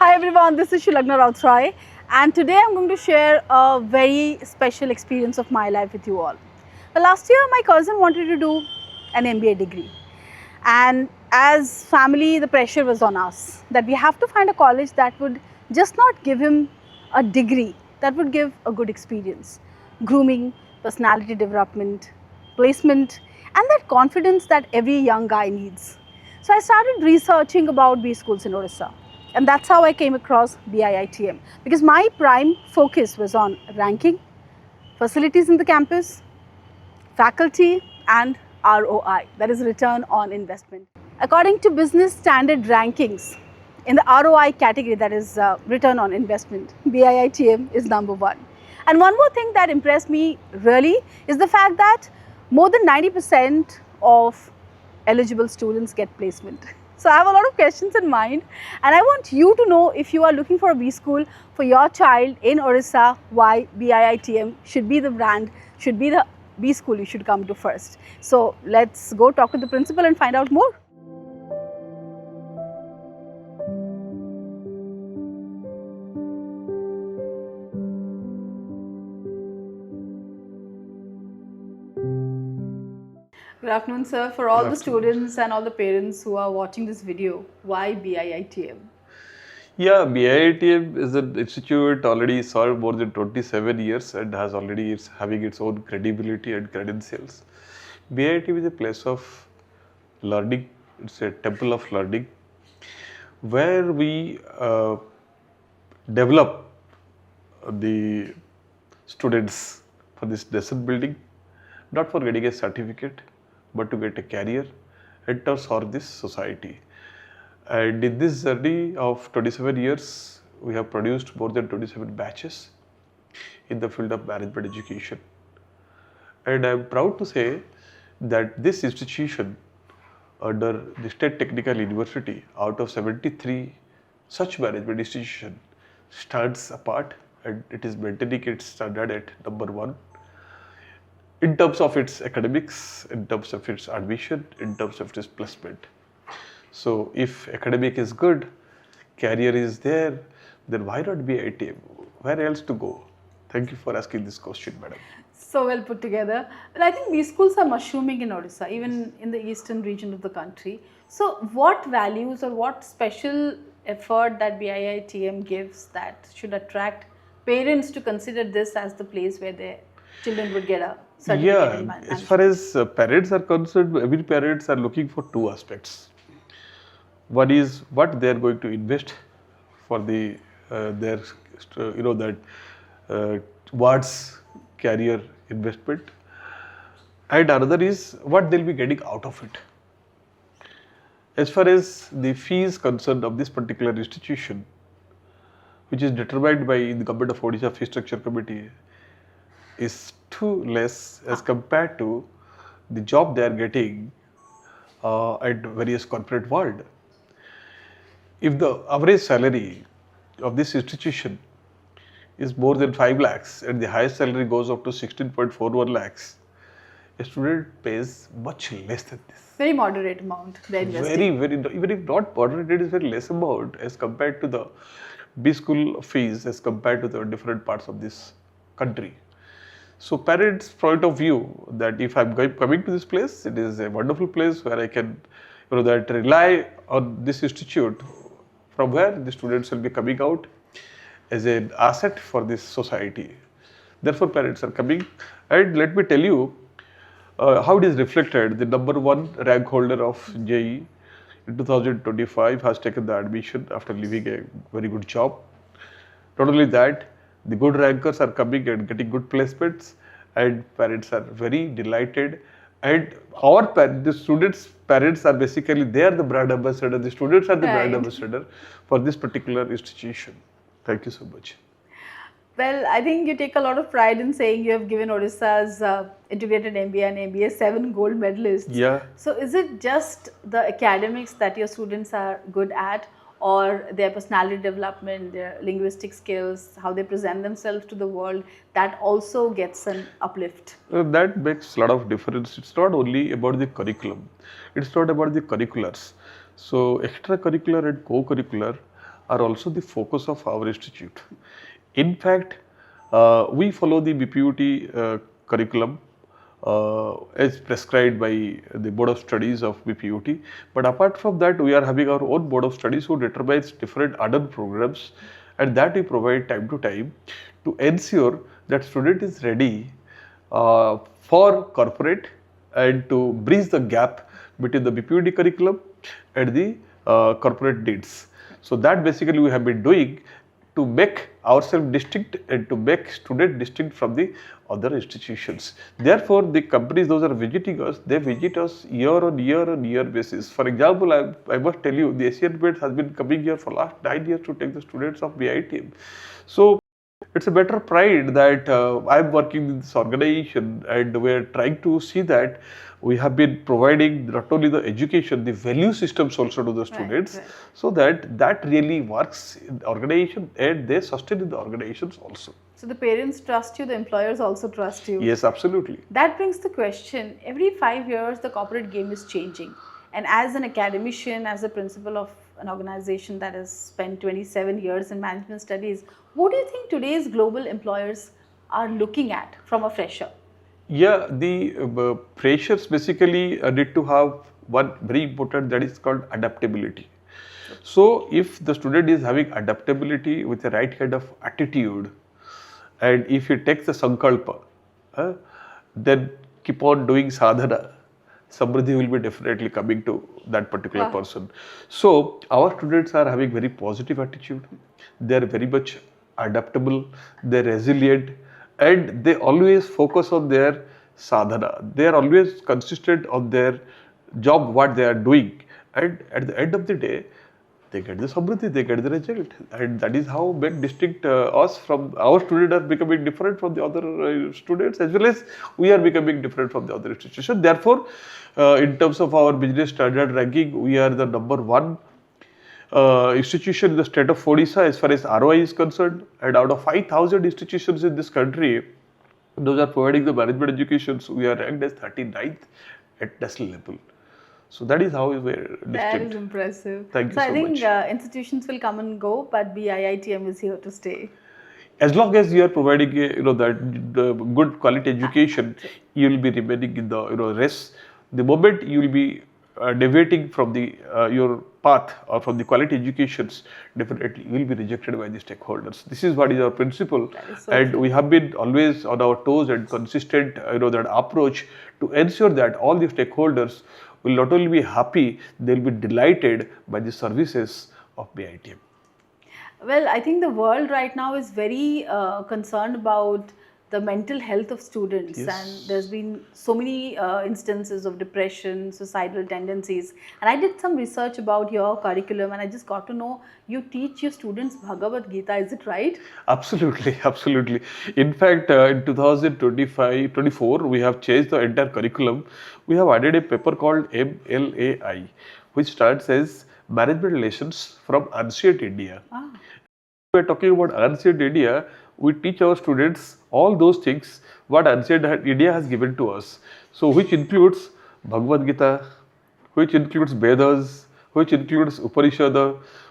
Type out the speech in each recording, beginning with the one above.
Hi everyone, this is Shilagna Rautrai, and today I'm going to share a very special experience of my life with you all. Last year my cousin wanted to do an MBA degree, and as family the pressure was on us that we have to find a college that would just not give him a degree, that would give a good experience, grooming, personality development, placement, and that confidence that every young guy needs. So I started researching about B schools in Odisha, and that's how I came across BIITM, because my prime focus was on ranking, facilities in the campus, faculty, and ROI, that is return on investment. According to business standard rankings, in the ROI category, that is return on investment, BIITM is number one. And one more thing that impressed me really is the fact that more than 90% of eligible students get placement. So I have a lot of questions in mind, and I want you to know, if you are looking for a B school for your child in Odisha, why BIITM should be the brand, should be the B school you should come to first. So let's go talk to the principal and find out more. Good afternoon, sir. For all the students and all the parents who are watching this video, why BIITM? Yeah, BIITM is an institute already served more than 27 years and has already having its own credibility and credentials. BIITM is a place of learning. It's a temple of learning where we develop the students for this nation building, not for getting a certificate, but to get a career and to serve this society. And in this journey of 27 years, we have produced more than 27 batches in the field of management education. And I am proud to say that this institution under the State Technical University, out of 73 such management institutions, stands apart, and it is maintaining its standard at number one in terms of its academics, in terms of its admission, in terms of its placement. So if academic is good, career is there, then why not BIITM? Where else to go? Thank you for asking this question, madam. So well put together. Well, I think B schools are mushrooming in Odisha, even in the eastern region of the country. So what values or what special effort that BIITM gives that should attract parents to consider this as the place where their children would get a certificate in management? As far as parents are concerned, every parents are looking for two aspects. One is what they are going to invest for the their towards career investment, and another is what they'll be getting out of it. As far as the fees concerned of this particular institution, which is determined by the Government of Odisha Fee Structure Committee, is too less as compared to the job they are getting at various corporate world. If the average salary of this institution is more than 5 lakhs and the highest salary goes up to 16.41 lakhs, a student pays much less than this. Very moderate amount they're investing. Very, even if not moderate, it is very less amount as compared to the B school fees as compared to the different parts of this country. So parents' point of view that if I'm coming to this place, it is a wonderful place where I can, that rely on this institute from where the students will be coming out as an asset for this society. Therefore, parents are coming, and let me tell you how it is reflected. The number one rank holder of JEE in 2025 has taken the admission after leaving a very good job. Not only that, the good rankers are coming and getting good placements, and parents are very delighted. And the students' parents are basically, they are the brand ambassador, the students are the brand ambassador for this particular institution. Thank you so much. Well, I think you take a lot of pride in saying you have given Odisha's integrated MBA and MBA 7 gold medalists. Yeah. So is it just the academics that your students are good at, or their personality development, their linguistic skills, how they present themselves to the world, that also gets an uplift? That makes a lot of difference. It's not only about the curriculum. It's not about the curriculars. So extracurricular and co-curricular are also the focus of our institute. In fact, we follow the BPUT curriculum as prescribed by the Board of Studies of BPUT. But apart from that, we are having our own Board of Studies who determines different other programs, and that we provide time to time to ensure that student is ready for corporate and to bridge the gap between the BPUT curriculum and the corporate needs. So that basically we have been doing to make ourselves distinct and to make student distinct from the other institutions. Therefore, the companies those are visiting us, they visit us year on year basis. For example, I must tell you, the Asian Paints has been coming here for last 9 years to take the students of BIITM. So it's a better pride that I'm working in this organization, and we're trying to see that we have been providing not only the education, the value systems also to the students, right. so that really works in the organization and they sustain in the organizations also. So the parents trust you, the employers also trust you. Yes, absolutely. That brings the question, every 5 years the corporate game is changing, and as an academician, as a principal of an organization that has spent 27 years in management studies, what do you think today's global employers are looking at from a fresher? Yeah, the freshers basically need to have one very important, that is called adaptability. So if the student is having adaptability with the right kind of attitude, and if he takes the sankalpa, then keep on doing sadhana, samriddhi will be definitely coming to that particular person. So our students are having very positive attitude. They are very much adaptable. They are resilient, and they always focus on their sadhana. They are always consistent on their job, what they are doing, and at the end of the day, they get the samriddhi, they get the result, and that is how make distinct us from our students are becoming different from the other students, as well as we are becoming different from the other institutions. Therefore, in terms of our business standard ranking, we are the number one institution in the state of Odisha as far as ROI is concerned, and out of 5,000 institutions in this country, those are providing the management education, so we are ranked as 39th at national level. So that is how we were distinct. That is impressive. Thank you so so I think much. Institutions will come and go, but BIITM is here to stay. As long as you are providing that good quality education, you will be remaining in the rest. The moment you will be deviating from the your path or from the quality educations, definitely you will be rejected by the stakeholders. This is what is our principle, so and we have been always on our toes and consistent that approach to ensure that all the stakeholders will not only be happy, they will be delighted by the services of BIITM. Well, I think the world right now is very concerned about the mental health of students, and there's been so many instances of depression, suicidal tendencies, and I did some research about your curriculum, and I just got to know you teach your students Bhagavad Gita. Is it right? Absolutely, absolutely. In fact, in 2025-24, we have changed the entire curriculum. We have added a paper called MLAI, which starts as Management Relations from Ancient India. We are talking about ancient India. We teach our students all those things what ancient India has given to us. So, which includes Bhagavad Gita, which includes Vedas, which includes Upanishad,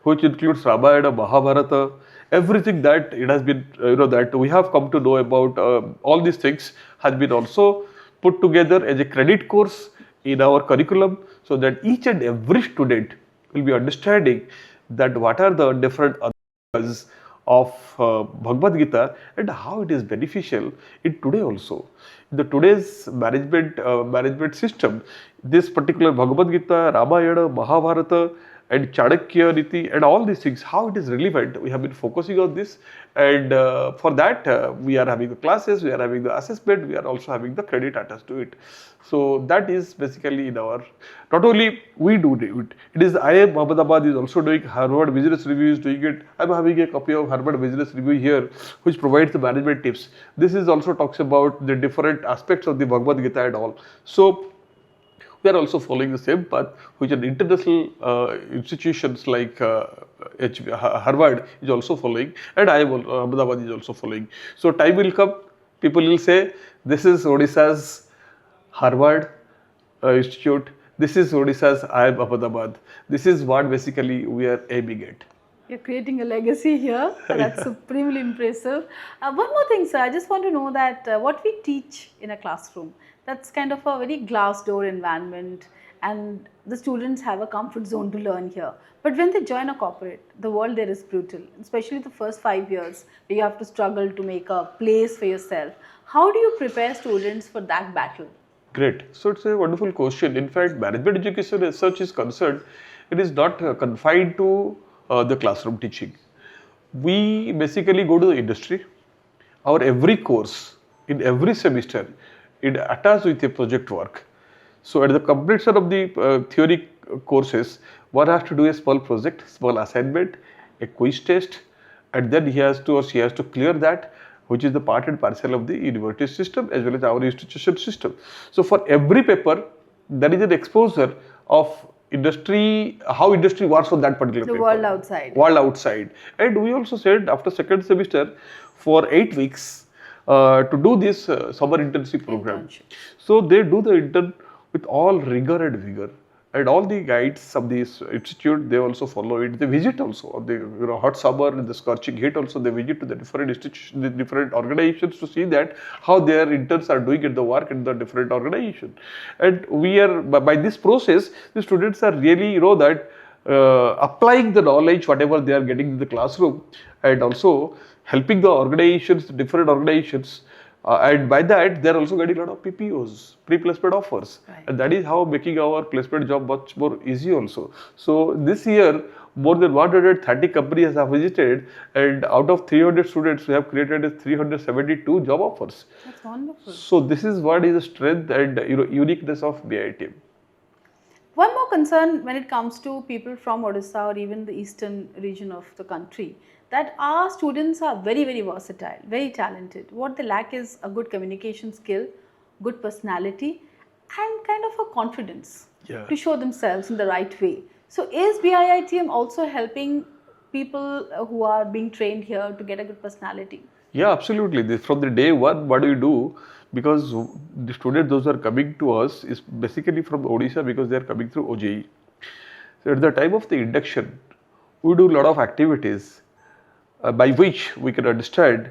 which includes Ramayana, Mahabharata, everything that it has been, that we have come to know about all these things has been also put together as a credit course in our curriculum, so that each and every student will be understanding that what are the different of Bhagavad Gita and how it is beneficial in today also. In the today's management system, this particular Bhagavad Gita, Ramayana, Mahabharata, and Chanakya Niti and all these things, how it is relevant, we have been focusing on this, and for that we are having the classes, we are having the assessment, we are also having the credit attached to it. So that is basically in our, not only we do it, it is IIM Ahmedabad is also doing, Harvard Business Review is doing it. I am having a copy of Harvard Business Review here, which provides the management tips. This is also talks about the different aspects of the Bhagavad Gita and all. So we are also following the same path, which are international institutions like Harvard is also following, and IIM Ahmedabad is also following. So time will come, people will say, this is Odisha's Harvard Institute, this is Odisha's IIM Ahmedabad. This is what basically we are aiming at. You're creating a legacy here. That's supremely impressive. One more thing, sir. I just want to know that what we teach in a classroom, that's kind of a very glass door environment, and the students have a comfort zone to learn here. But when they join a corporate, the world there is brutal, especially the first 5 years where you have to struggle to make a place for yourself. How do you prepare students for that battle? Great. So it's a wonderful question. In fact, management education as such is concerned, it is not confined to the classroom teaching. We basically go to the industry. Our every course, in every semester, it attached with a project work. So at the completion of the theory courses, one has to do a small project, small assignment, a quiz test, and then he has to or she has to clear that, which is the part and parcel of the university system as well as our institution system. So for every paper, there is an exposure of industry, how industry works on that particular paper. The world outside. World outside. And we also said after second semester, for 8 weeks, to do this summer internship program. Internship. So they do the intern with all rigor and vigor. And all the guides of this institute, they also follow it. They visit also on the hot summer and the scorching heat. Also, they visit to the different institutions, the different organizations to see that how their interns are doing at the work in the different organization. And we are by this process, the students are really that applying the knowledge whatever they are getting in the classroom, and also helping the organizations, the different organizations. And by that, they are also getting a lot of PPOs, pre-placement offers. Right. And that is how making our placement job much more easy also. So this year, more than 130 companies have visited, and out of 300 students, we have created 372 job offers. That's wonderful. So this is what is the strength and uniqueness of BIITM. One more concern when it comes to people from Odisha or even the eastern region of the country, that our students are very, very versatile, very talented. What they lack is a good communication skill, good personality, and kind of a confidence to show themselves in the right way. So is BIITM also helping people who are being trained here to get a good personality? Yeah, absolutely. From the day one, what do we do? Because the students, those who are coming to us, is basically from Odisha because they are coming through OJE. So at the time of the induction, we do a lot of activities by which we can understand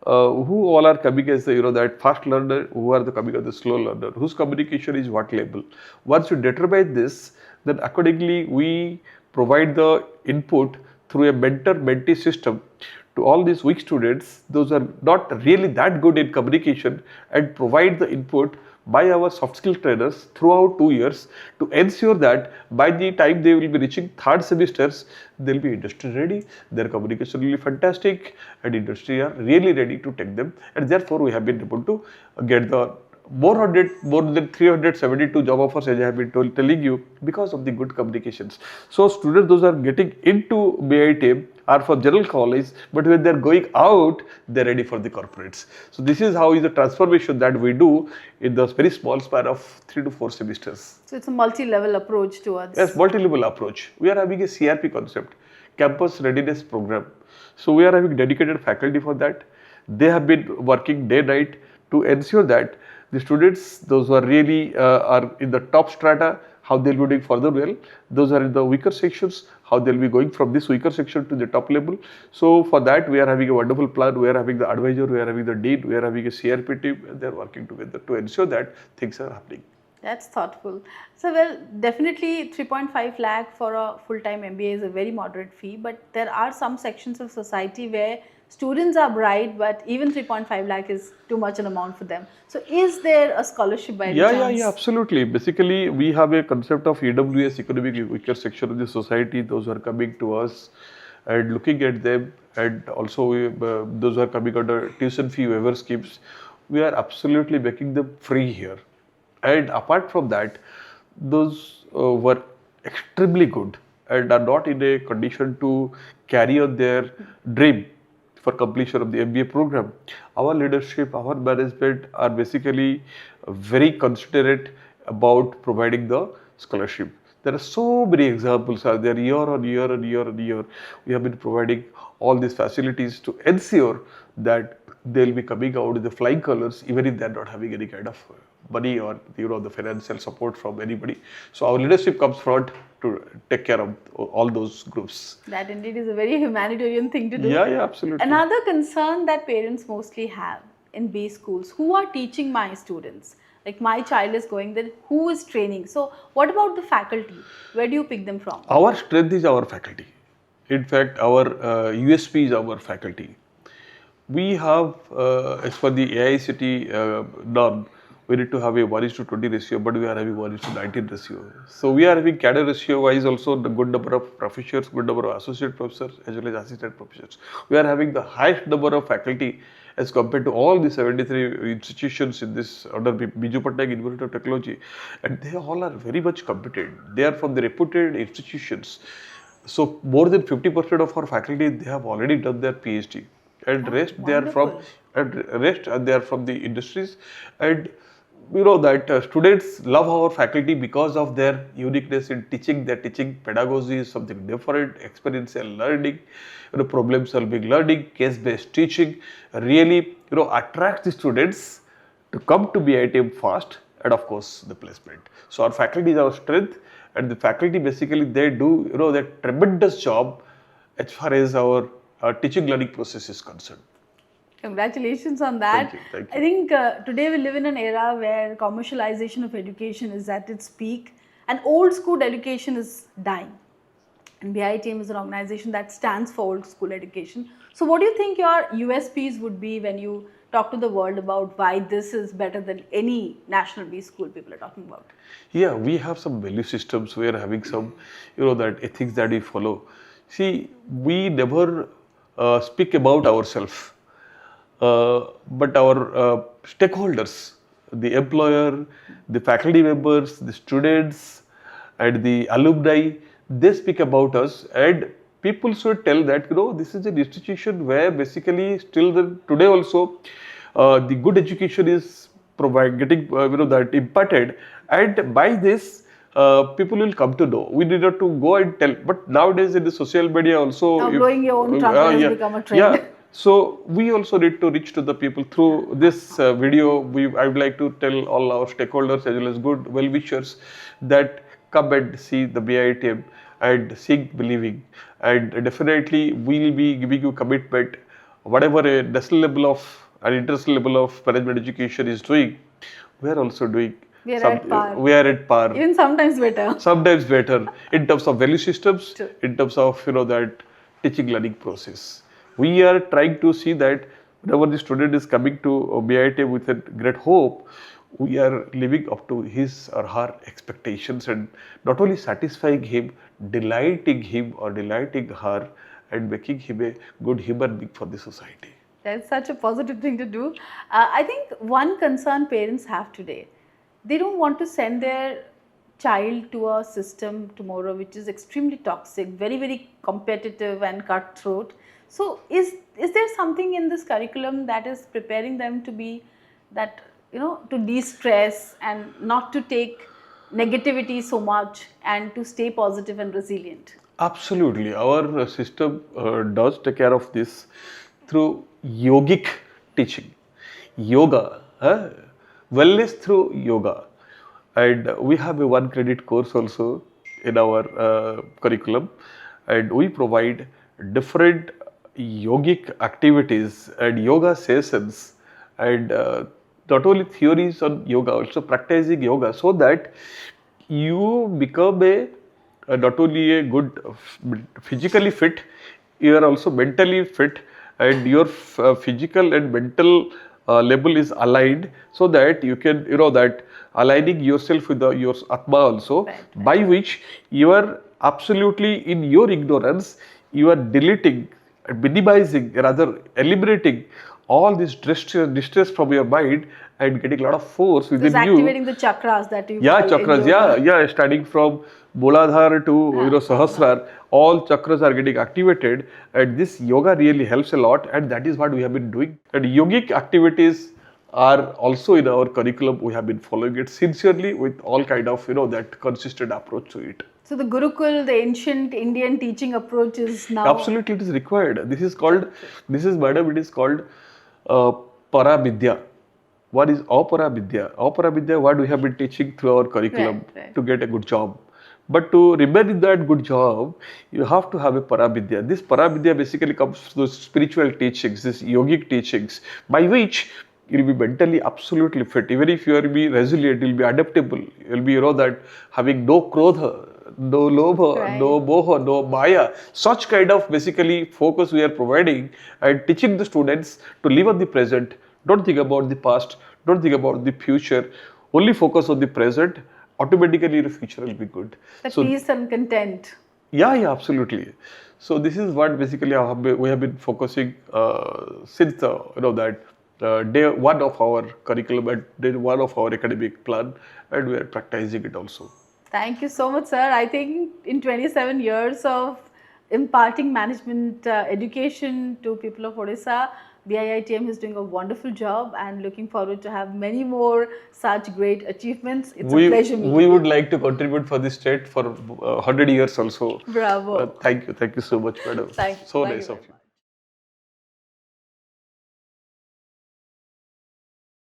who all are coming as the, that fast learner, who are the coming as the slow learner, whose communication is what level. Once you determine this, then accordingly we provide the input through a mentor-mentee system to all these weak students, those are not really that good in communication, and provide the input by our soft skill trainers throughout 2 years to ensure that by the time they will be reaching third semesters, they'll be industry ready, their communication will be fantastic, and industry are really ready to take them. And therefore, we have been able to get the more than 372 job offers, as I have been telling you, because of the good communications. So students, those are getting into BIITM are for general college, but when they are going out, they are ready for the corporates. So this is how is the transformation that we do in the very small span of 3 to 4 semesters. So it's a multi-level approach towards. Yes, multi-level approach. We are having a CRP concept, Campus Readiness Program. So we are having dedicated faculty for that. They have been working day night to ensure that the students, those who are really are in the top strata, how they'll be doing further well. Those are in the weaker sections, how they'll be going from this weaker section to the top level. So for that, we are having a wonderful plan. We are having the advisor, we are having the dean, we are having a CRP team, and they're working together to ensure that things are happening. That's thoughtful. So, well, definitely 3.5 lakh for a full-time MBA is a very moderate fee, but there are some sections of society where students are bright, but even 3.5 lakh is too much an amount for them. So, is there a scholarship by any chance? Yeah, absolutely. Basically, we have a concept of EWS, economic weaker section of the society, those who are coming to us and looking at them, and also those who are coming under tuition fee waiver schemes, we are absolutely making them free here. And apart from that, those were extremely good and are not in a condition to carry on their dream for completion of the MBA program. Our leadership, our management are basically very considerate about providing the scholarship. There are so many examples are there year on year and year on year. We have been providing all these facilities to ensure that they'll be coming out with the flying colors even if they're not having any kind of money or the financial support from anybody. So our leadership comes front to take care of all those groups. That indeed is a very humanitarian thing to do. Yeah, absolutely. Another concern that parents mostly have in B schools, who are teaching my students? Like my child is going there, who is training? So what about the faculty? Where do you pick them from? Our strength is our faculty. In fact, our USP is our faculty. We have, as per the AICT norm, we need to have a 1:20 ratio, but we are having 1:19 ratio. So we are having cadre ratio wise also the good number of professors, good number of associate professors as well as assistant professors. We are having the highest number of faculty as compared to all the 73 institutions in this under Biju Patnaik University of Technology, and they all are very much competent. They are from the reputed institutions. So more than 50% of our faculty, they have already done their PhD. And rest they are from the industries, and that students love our faculty because of their uniqueness in teaching. Their teaching pedagogy is something different, experiential learning, problem solving learning, case based teaching really attracts the students to come to BIITM fast, and of course the placement. So our faculty is our strength, and the faculty basically they do their tremendous job as far as our teaching learning process is concerned. Congratulations on that. Thank you, thank you. I think today we live in an era where commercialization of education is at its peak and old school education is dying. And BIITM is an organization that stands for old school education. So what do you think your USPs would be when you talk to the world about why this is better than any national B school people are talking about? Yeah, we have some value systems. We are having some, that ethics that we follow. See, we never speak about ourselves, but our stakeholders, the employer, the faculty members, the students, and the alumni, they speak about us, and people should tell that this is an institution where basically still today also the good education is getting that imparted, and by this people will come to know. We need not to go and tell, but nowadays in the social media also, now blowing your own trumpet has become a trend. Yeah. So we also need to reach to the people through this video. I would like to tell all our stakeholders as well as good well-wishers that come and see the BIITM and seek believing, and definitely we will be giving you commitment. Whatever a national level of and international level of management education is doing, we are also doing. We are at par. We are at par. Even sometimes better. Sometimes better in terms of value systems, True. in terms of that teaching learning process. We are trying to see that whenever the student is coming to BIITM with a great hope, we are living up to his or her expectations and not only satisfying him, delighting him or delighting her, and making him a good human being for the society. That's such a positive thing to do. I think one concern parents have today, they don't want to send their child to a system tomorrow which is extremely toxic, very, very competitive and cutthroat. So is there something in this curriculum that is preparing them to be that, to de-stress and not to take negativity so much and to stay positive and resilient? Absolutely. Our system does take care of this through yogic teaching. Yoga, wellness through yoga. And we have a 1 credit course also in our curriculum, and we provide different yogic activities and yoga sessions, and not only theories on yoga, also practicing yoga, so that you become not only a good physically fit, you are also mentally fit, and your physical and mental level is aligned, so that you can that aligning yourself with your atma also, right. By which you are absolutely in your ignorance, you are deleting, minimizing, rather eliminating all this distress from your mind and getting a lot of force within you. Activating the chakras that you Chakras, starting from Muladhara to Sahasrar, all chakras are getting activated, and this yoga really helps a lot, and that is what we have been doing. And yogic activities are also in our curriculum. We have been following it sincerely with all kind of that consistent approach to it. So the Gurukul, the ancient Indian teaching approach is now... Absolutely, it is required. This is called, madam, it is called Paravidya. what is Apara Vidya? Apara Vidya, what we have been teaching through our curriculum Right. to get a good job. But to remain in that good job, you have to have a Paravidya. This Paravidya basically comes from those spiritual teachings, these yogic teachings, by which you'll be mentally absolutely fit. Even if you will be resilient, you'll be adaptable. You'll be, that having no krodha, no lobha, Right. no moha, no maya. Such kind of basically focus we are providing and teaching the students to live on the present. Don't think about the past. Don't think about the future. Only focus on the present. Automatically, your future will be good. The So peace and content. yeah, absolutely. So this is what basically we have been focusing since that day one of our curriculum and day one of our academic plan, and we are practicing it also. Thank you so much, sir. I think in 27 years of imparting management education to people of Odisha, BIITM is doing a wonderful job, and looking forward to have many more such great achievements. It's a pleasure meeting We you. would like to contribute for the state for 100 years also. Bravo. Thank you so much, madam. Thank you. So Thank nice you of very you. much.